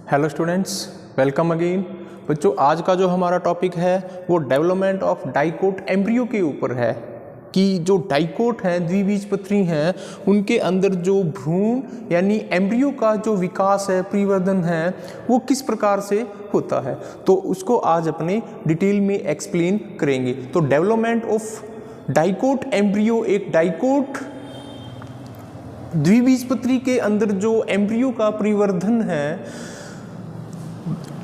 Hello students, welcome again. बच्चों, आज का जो हमारा टॉपिक है वो डेवलपमेंट ऑफ डाइकोट एम्ब्रियो के ऊपर है कि जो डाइकोट हैं, द्विबीजपत्री हैं, उनके अंदर जो भ्रूण यानी एम्ब्रियो का जो विकास है, परिवर्धन है, वो किस प्रकार से होता है, तो उसको आज अपने डिटेल में एक्सप्लेन करेंगे। तो डेवलपमेंट ऑफ डाइकोट एम्ब्रियो, एक डाइकोट द्विबीजपत्री के अंदर जो एम्ब्रियो का परिवर्धन है,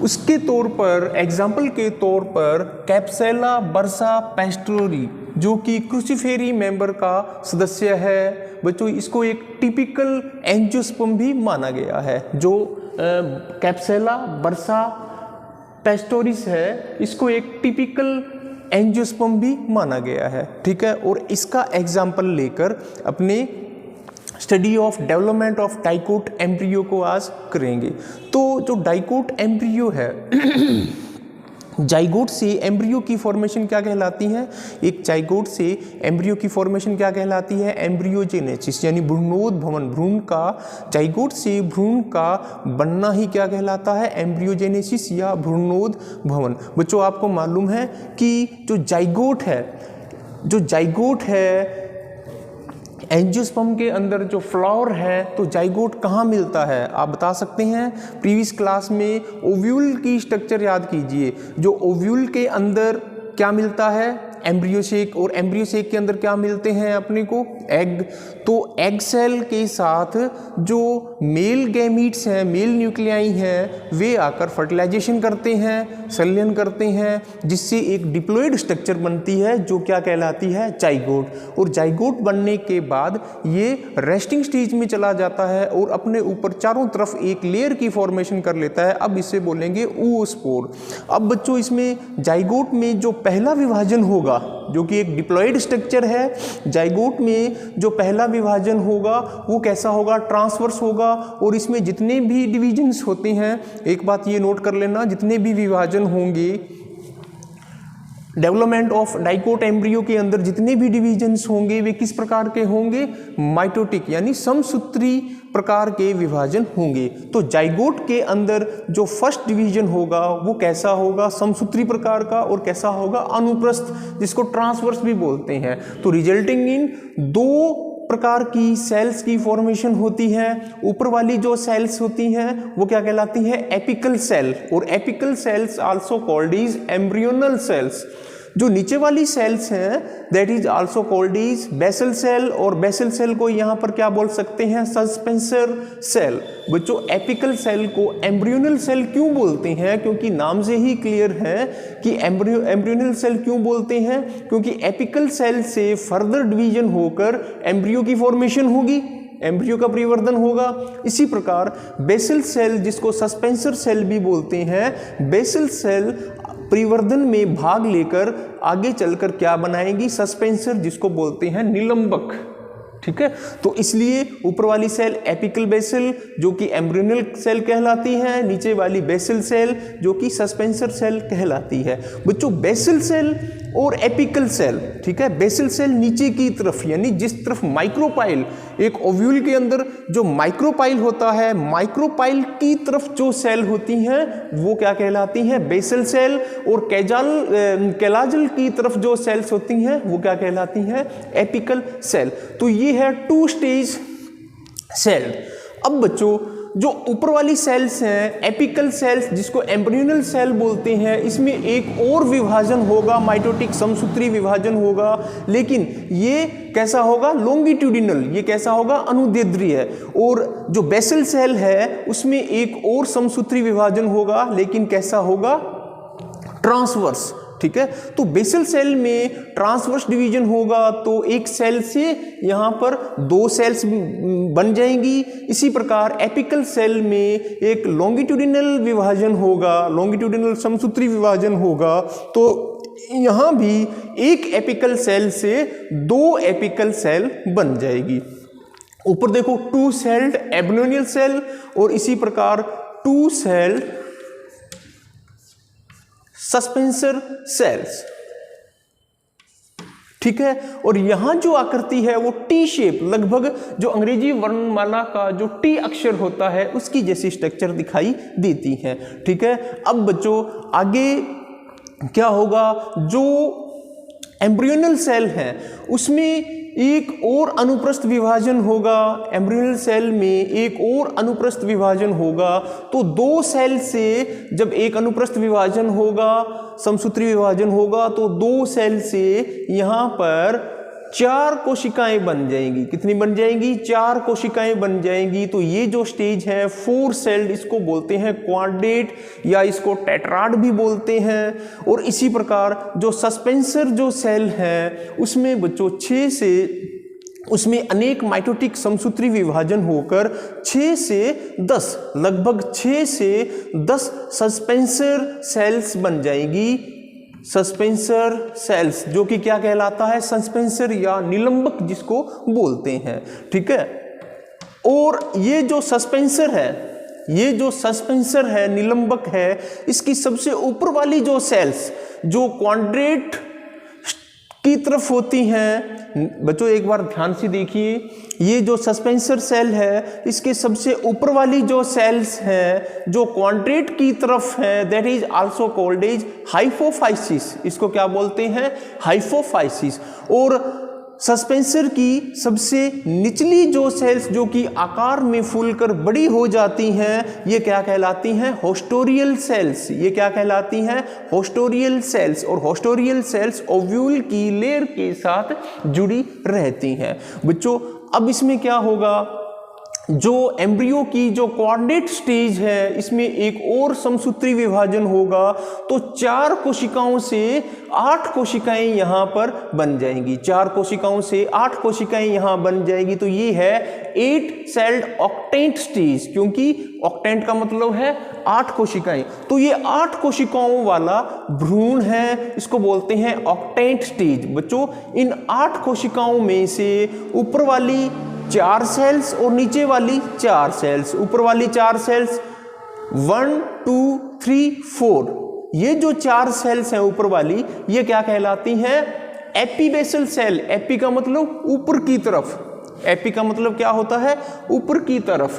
उसके तौर पर, एग्जाम्पल के तौर पर कैप्सुला बर्सा पैस्टोरी जो कि क्रूसिफेरी मेंबर का सदस्य है, बच्चों इसको एक टिपिकल एंजियोस्पर्म भी माना गया है। जो कैप्सुला बर्सा पैस्टोरिस है, इसको एक टिपिकल एंजियोस्पर्म भी माना गया है, ठीक है। और इसका एग्जाम्पल लेकर अपने study of development of dicot embryo को आज करेंगे। तो जो डाइकोट एम्ब्रियो है, जाइगोट से एम्ब्रियो की फॉर्मेशन क्या कहलाती है? एक जाइगोट से एम्ब्रियो की फॉर्मेशन क्या कहलाती है? एम्ब्रियोजेनेसिस, यानी भ्रूणोद्भवन। भ्रूण का, जाइगोट से भ्रूण का बनना ही क्या कहलाता है? एम्ब्रियोजेनेसिस या भ्रूणोद्भवन। बच्चों, आपको मालूम है कि जो जाइगोट है एंजियोस्पर्म के अंदर जो फ्लावर है, तो जाइगोट कहाँ मिलता है? आप बता सकते हैं? प्रीवियस क्लास में ओव्यूल की स्ट्रक्चर याद कीजिए। जो ओव्यूल के अंदर क्या मिलता है? एम्ब्रियोसेक। और एम्ब्रियोसेक के अंदर क्या मिलते हैं अपने को? एग। तो एग सेल के साथ जो मेल गैमीट्स हैं, मेल न्यूक्लियाई हैं, वे आकर फर्टिलाइजेशन करते हैं, संलयन करते हैं, जिससे एक डिप्लॉइड स्ट्रक्चर बनती है जो क्या कहलाती है? जाइगोट। और जाइगोट बनने के बाद ये रेस्टिंग स्टेज में चला जाता है और अपने ऊपर चारों तरफ एक लेयर की फॉर्मेशन कर लेता है। अब इसे बोलेंगे oospore। अब बच्चों, इसमें जाइगोट में जो पहला विभाजन होगा, जो कि एक डिप्लॉइड स्ट्रक्चर है, जाइगोट में जो पहला विभाजन होगा वो कैसा होगा? ट्रांसवर्स होगा। और इसमें जितने भी डिवीजन्स होते हैं, एक बात ये नोट कर लेना, जितने भी विभाजन होंगे डेवलपमेंट ऑफ डाइकोट एम्ब्रियो के अंदर, जितने भी डिवीजन्स होंगे वे किस प्रकार के होंगे? माइटोटिक, यानी समसूत्री प्रकार के विभाजन होंगे। तो जाइगोट के अंदर जो फर्स्ट डिवीजन होगा वो कैसा होगा? समसूत्री प्रकार का। और कैसा होगा? अनुप्रस्थ, जिसको ट्रांसवर्स भी बोलते हैं। तो रिजल्टिंग इन दो प्रकार की सेल्स की फॉर्मेशन होती है। ऊपर वाली जो सेल्स होती हैं वो क्या कहलाती है? Apical cell. और apical cells also called is embryonal cells. जो नीचे वाली सेल्स हैं that is also called is basal cell. और बेसल सेल को यहाँ पर क्या बोल सकते हैं? Suspensor cell. बच्चों, एपिकल सेल को एम्ब्रियोनल सेल क्यों बोलते हैं? क्योंकि नाम से ही क्लियर है कि एम्ब्रियोनल सेल क्यों बोलते हैं, क्योंकि एपिकल सेल से फर्दर डिवीजन होकर एम्ब्रियो की फॉर्मेशन होगी, एम्ब्रियो का परिवर्धन होगा। इसी प्रकार बेसल सेल, जिसको सस्पेंसर सेल भी बोलते हैं, बेसल सेल परिवर्धन में भाग लेकर आगे चलकर क्या बनाएगी? सस्पेंसर, जिसको बोलते हैं निलंबक, ठीक है। तो इसलिए ऊपर वाली सेल एपिकल बेसल जो कि एम्ब्रियोनल सेल कहलाती है, नीचे वाली बेसल सेल जो कि सस्पेंसर सेल कहलाती है। बच्चों, बेसल सेल और एपिकल सेल, ठीक है, बेसल सेल नीचे की तरफ, यानी जिस तरफ माइक्रोपाइल, एक ओव्यूल के अंदर जो माइक्रोपाइल होता है, माइक्रोपाइल की तरफ जो सेल होती हैं वो क्या कहलाती हैं? Basal cell. और कैलाजल की तरफ जो सेल्स होती हैं वो क्या कहलाती हैं? Apical cell. तो ये है टू स्टेज सेल। अब बच्चों, जो ऊपर वाली सेल्स हैं, एपिकल सेल्स, जिसको एम्ब्रियोनल सेल बोलते हैं, इसमें एक और विभाजन होगा, माइटोटिक समसूत्री विभाजन होगा। लेकिन ये कैसा होगा? लॉन्गिट्यूडिनल। ये कैसा होगा? अनुदैर्ध्य। और जो बेसल सेल है उसमें एक और समसूत्री विभाजन होगा, लेकिन कैसा होगा? ट्रांसवर्स, ठीक है। तो बेसल सेल में ट्रांसवर्स डिवीजन होगा, तो एक सेल से यहां पर दो सेल्स बन जाएंगी। इसी प्रकार एपिकल सेल में एक लॉन्गिट्यूडिनल विभाजन होगा, लॉन्गिट्यूडिनल समसूत्री विभाजन होगा। तो यहां भी एक एपिकल सेल से दो एपिकल सेल बन जाएगी। ऊपर देखो, टू सेल्ड एबनोनियल सेल, और इसी प्रकार टू सेल्ड सस्पेंसर सेल्स, ठीक है। और यहाँ जो आकृति है वो टी शेप, लगभग जो अंग्रेजी वर्णमाला का जो टी अक्षर होता है उसकी जैसी स्ट्रक्चर दिखाई देती है, ठीक है। अब बच्चों आगे क्या होगा, जो एम्ब्रियोनल सेल है उसमें एक और अनुप्रस्थ विभाजन होगा, एम्ब्रियोनल सेल में एक और अनुप्रस्थ विभाजन होगा। तो दो सेल से जब एक अनुप्रस्थ विभाजन होगा, समसूत्री विभाजन होगा, तो दो सेल से यहाँ पर 4 कोशिकाएं बन जाएंगी। कितनी बन जाएंगी? 4 कोशिकाएं बन जाएंगी। तो ये जो स्टेज है 4 सेल्ड, इसको बोलते हैं क्वाड्रेट या इसको टेट्राड भी बोलते हैं। और इसी प्रकार जो सस्पेंसर जो सेल है उसमें बच्चों 6 से उसमें अनेक माइटोटिक समसूत्री विभाजन होकर 6 से 10 लगभग 6 से 10 सस्पेंसर सेल्स बन जाएगी। सस्पेंसर सेल्स जो कि क्या कहलाता है? सस्पेंसर या निलंबक जिसको बोलते हैं, ठीक है। और ये जो सस्पेंसर है, ये जो सस्पेंसर है, निलंबक है, इसकी सबसे ऊपर वाली जो सेल्स जो क्वाड्रेट की तरफ होती हैं, बच्चों एक बार ध्यान से देखिए, ये जो सस्पेंसर सेल है इसके सबसे ऊपर वाली जो सेल्स हैं जो क्वाड्रेट की तरफ है, that is also called as hypophysis. इसको क्या बोलते हैं? हाइपोफाइसिस। और सस्पेंसर की सबसे निचली जो सेल्स जो कि आकार में फूलकर बड़ी हो जाती हैं, ये क्या कहलाती हैं? होस्टोरियल सेल्स। ये क्या कहलाती हैं? होस्टोरियल सेल्स। और होस्टोरियल सेल्स ओव्यूल की लेयर के साथ जुड़ी रहती हैं। बच्चों अब इसमें क्या होगा, जो एम्ब्रियो की जो कोऑर्डिनेट स्टेज है इसमें एक और समसूत्री विभाजन होगा। तो 4 कोशिकाओं से 8 कोशिकाएं यहां पर बन जाएंगी। 4 कोशिकाओं से 8 कोशिकाएं यहां बन जाएगी। तो ये है 8 सेल्ड ऑक्टेंट स्टेज, क्योंकि ऑक्टेंट का मतलब है 8 कोशिकाएं। तो ये 8 कोशिकाओं वाला भ्रूण है, इसको बोलते हैं ऑक्टेंट स्टेज। बच्चों इन 8 कोशिकाओं में से ऊपर वाली 4 सेल्स और नीचे वाली 4 सेल्स, ऊपर वाली 4 सेल्स 1 2 3 4, ये जो 4 सेल्स हैं ऊपर वाली, ये क्या कहलाती हैं? Epibasal cell. एपी का मतलब ऊपर की तरफ, एपी का मतलब क्या होता है? ऊपर की तरफ।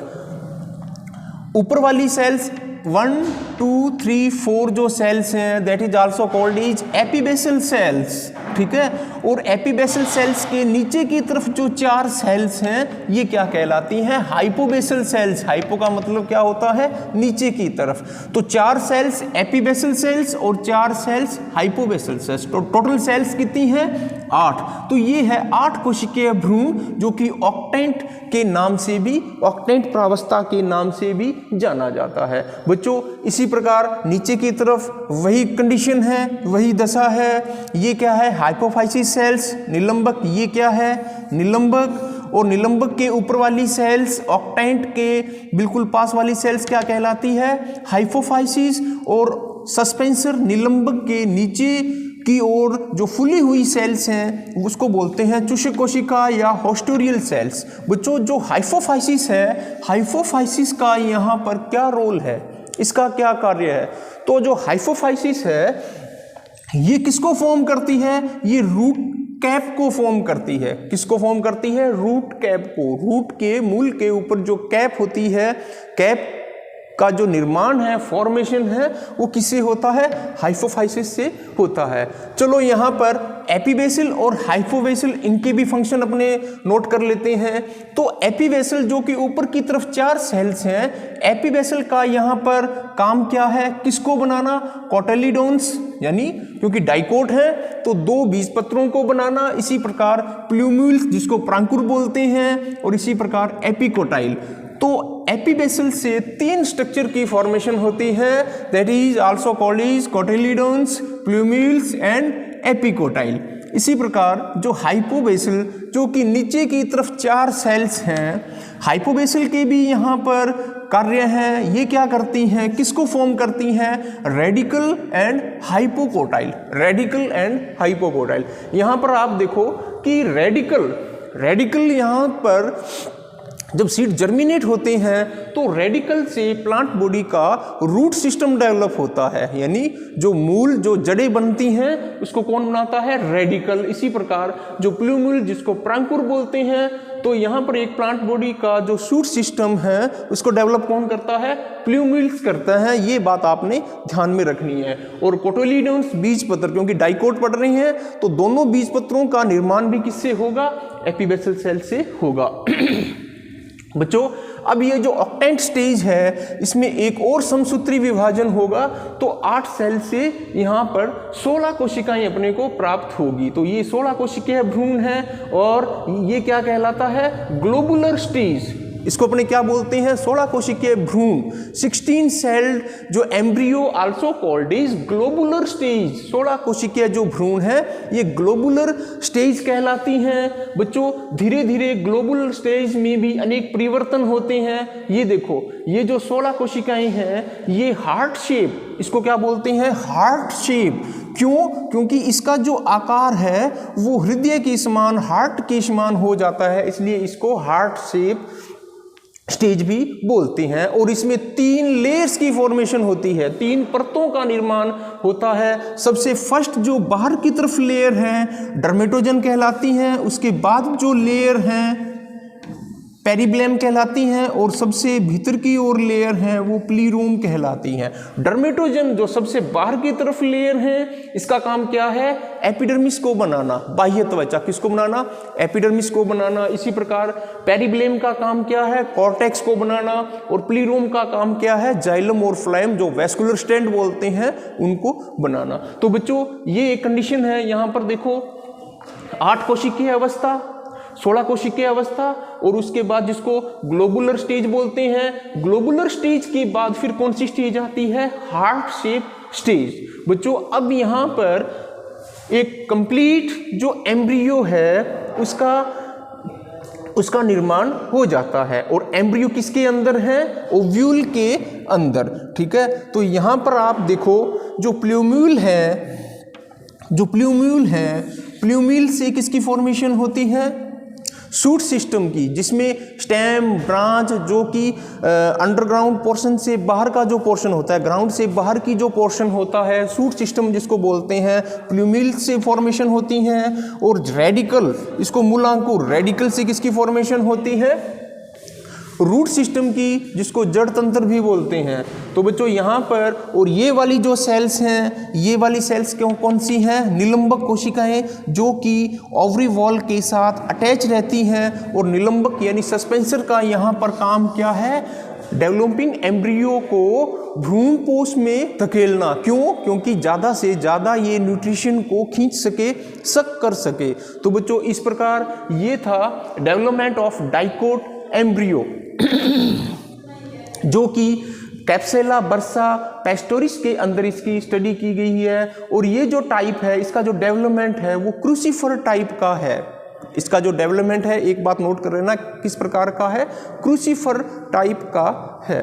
ऊपर वाली सेल्स 1 2 3 4 जो सेल्स हैं that is also called is epibasal cells, ठीक है। और एपीबेसल सेल्स के नीचे की तरफ जो 4 सेल्स हैं ये क्या कहलाती हैं? Hypobasal sales. हाइपो का मतलब क्या होता है? नीचे की तरफ। तो 4 सेल्स एपीबेसल सेल्स और 4 सेल्स हाइपोबेसल सेल्स। तो टोटल सेल्स कितनी हैं? 8। तो ये है 8 कोशिकीय भ्रूण जो कि ऑक्टेंट के नाम से भी, ऑक्टेंट प्रावस्था के नाम से भी जाना जाता है। बच्चों इसी प्रकार नीचे की तरफ वही कंडीशन है, वही दशा है। ये क्या है? हाइपोफाइसिस सेल्स, निलंबक। ये क्या है? निलंबक। और निलंबक के ऊपर वाली सेल्स, ऑक्टेंट के बिल्कुल पास वाली सेल्स क्या कहलाती है? हाइपोफाइसिस। और सस्पेंसर निलंबक के नीचे की ओर जो फूली हुई सेल्स हैं उसको बोलते हैं चूषक कोशिका या होस्टोरियल सेल्स। बच्चों जो हाइपोफाइसिस है, हाइपोफाइसिस का यहाँ पर क्या रोल है, इसका क्या कार्य है? तो जो हाइपोफाइसिस है ये किसको फॉर्म करती है? ये रूट कैप को फॉर्म करती है। किसको फॉर्म करती है? रूट कैप को। रूट के मूल के ऊपर जो कैप होती है, कैप का जो निर्माण है, फॉर्मेशन है, वो किससे होता है? हाइपोफाइसिस से होता है। चलो यहाँ पर एपीबेसल और हाइपोबेसल इनके भी फंक्शन अपने नोट कर लेते हैं। तो एपीबेसल जो कि ऊपर की तरफ 4 सेल्स हैं, एपीबेसल का यहाँ पर काम क्या है? किसको बनाना? कोटाइलिडोन्स, यानी क्योंकि डाइकोट है तो 2 बीजपत्रों को बनाना। इसी प्रकार प्लूम्यूल्स जिसको प्रांकुर बोलते हैं, और इसी प्रकार एपिकोटाइल। तो एपीबेसल से 3 स्ट्रक्चर की फॉर्मेशन होती है, that is also called is cotyledons, plumules and epicotyl. इसी प्रकार जो हाइपोबेसल जो कि नीचे की तरफ 4 सेल्स हैं, हाइपोबेसल के भी यहाँ पर कार्य हैं। ये क्या करती हैं? किसको फॉर्म करती हैं? Radical and hypocotyl. Radical and hypocotyl. यहाँ पर आप देखो कि रेडिकल यहाँ पर जब सीड जर्मिनेट होते हैं तो रेडिकल से प्लांट बॉडी का रूट सिस्टम डेवलप होता है, यानी जो मूल जो जड़ें बनती हैं उसको कौन बनाता है? रेडिकल। इसी प्रकार जो प्लूम्यूल जिसको प्रांकुर बोलते हैं, तो यहाँ पर एक प्लांट बॉडी का जो शूट सिस्टम है उसको डेवलप कौन करता है? प्लूम्यूल्स करता है। ये बात आपने ध्यान में रखनी है। और कोटिलीडोन्स बीज पत्र, क्योंकि डाइकोट पढ़ रहे हैं तो दोनों बीज पत्रों का निर्माण भी किससे होगा? एपीबेसल सेल से होगा। बच्चों अब ये जो ऑक्टेंट स्टेज है इसमें एक और समसूत्री विभाजन होगा, तो 8 सेल से यहाँ पर 16 कोशिकाएं अपने को प्राप्त होगी। तो ये 16 कोशिकीय भ्रूण है और ये क्या कहलाता है? Globular stage. इसको अपने क्या बोलते हैं? 16 कोशिकीय भ्रूण, 16 सेल्ड जो embryo also called is globular stage. 16 कोशिकीय जो भ्रूण है ये ग्लोबुलर स्टेज कहलाती हैं। बच्चों धीरे धीरे ग्लोबुलर स्टेज में भी अनेक परिवर्तन होते हैं। ये देखो, ये जो 16 कोशिकाएं हैं ये हार्ट शेप, इसको क्या बोलते हैं? Heart shape. क्यों? क्योंकि इसका जो आकार है वो हृदय के समान, हार्ट के समान हो जाता है, इसलिए इसको हार्ट शेप स्टेज भी बोलते हैं। और इसमें 3 लेयर्स की फॉर्मेशन होती है, 3 परतों का निर्माण होता है। सबसे फर्स्ट जो बाहर की तरफ लेयर है डर्मेटोजन कहलाती हैं, उसके बाद जो लेयर हैं पेरिब्लेम कहलाती हैं, और सबसे भीतर की ओर लेयर है वो प्लीरोम कहलाती हैं। डर्मेटोजन जो सबसे बाहर की तरफ लेयर है इसका काम क्या है? एपिडर्मिस को बनाना, बाह्य त्वचा। किसको बनाना? एपिडर्मिस को बनाना। इसी प्रकार पेरिब्लेम का काम क्या है? कॉर्टेक्स को बनाना। और प्लीरोम का काम क्या है? जाइलम और फ्लाइम जो वैस्कुलर स्टैंड बोलते हैं उनको बनाना। तो बच्चों ये एक कंडीशन है। यहाँ पर देखो 8 कोशिकीय अवस्था, 16 कोशिकीय अवस्था, और उसके बाद जिसको ग्लोबुलर स्टेज बोलते हैं। ग्लोबुलर स्टेज के बाद फिर कौन सी स्टेज आती है? Heart shape stage. बच्चों अब यहाँ पर एक कंप्लीट जो एम्ब्रियो है उसका निर्माण हो जाता है। और एम्ब्रियो किसके अंदर है? ओव्यूल के अंदर। ठीक है, तो यहाँ पर आप देखो जो प्लूम्यूल है, प्लूम्यूल से किसकी फॉर्मेशन होती है? शूट सिस्टम की, जिसमें स्टेम, ब्रांच जो कि अंडरग्राउंड पोर्शन से बाहर का जो पोर्शन होता है, ग्राउंड से बाहर की जो पोर्शन होता है, शूट सिस्टम जिसको बोलते हैं, प्लूम्यूल से फॉर्मेशन होती हैं। और रेडिकल, इसको मूलांकुर, रेडिकल से किसकी फॉर्मेशन होती है? रूट सिस्टम की, जिसको जड़ तंत्र भी बोलते हैं। तो बच्चों यहाँ पर, और ये वाली जो सेल्स हैं, ये वाली सेल्स कौन सी हैं? निलंबक कोशिकाएं, जो कि ओवरी वॉल के साथ अटैच रहती हैं। और निलंबक यानी सस्पेंसर का यहाँ पर काम क्या है? डेवलपिंग एम्ब्रियो को भ्रूणपोष में धकेलना। क्यों? क्योंकि ज़्यादा से ज़्यादा ये न्यूट्रिशन को खींच सके, सक कर सके। तो बच्चों इस प्रकार ये था डेवलपमेंट ऑफ डाइकोट एम्ब्रियो, जो कि कैप्सेला बर्सा पेस्टोरिस के अंदर इसकी स्टडी की गई है। और ये जो टाइप है इसका जो डेवलपमेंट है वो क्रूसीफर टाइप का है। इसका जो डेवलपमेंट है, एक बात नोट कर लेना, किस प्रकार का है? क्रूसीफर टाइप का है।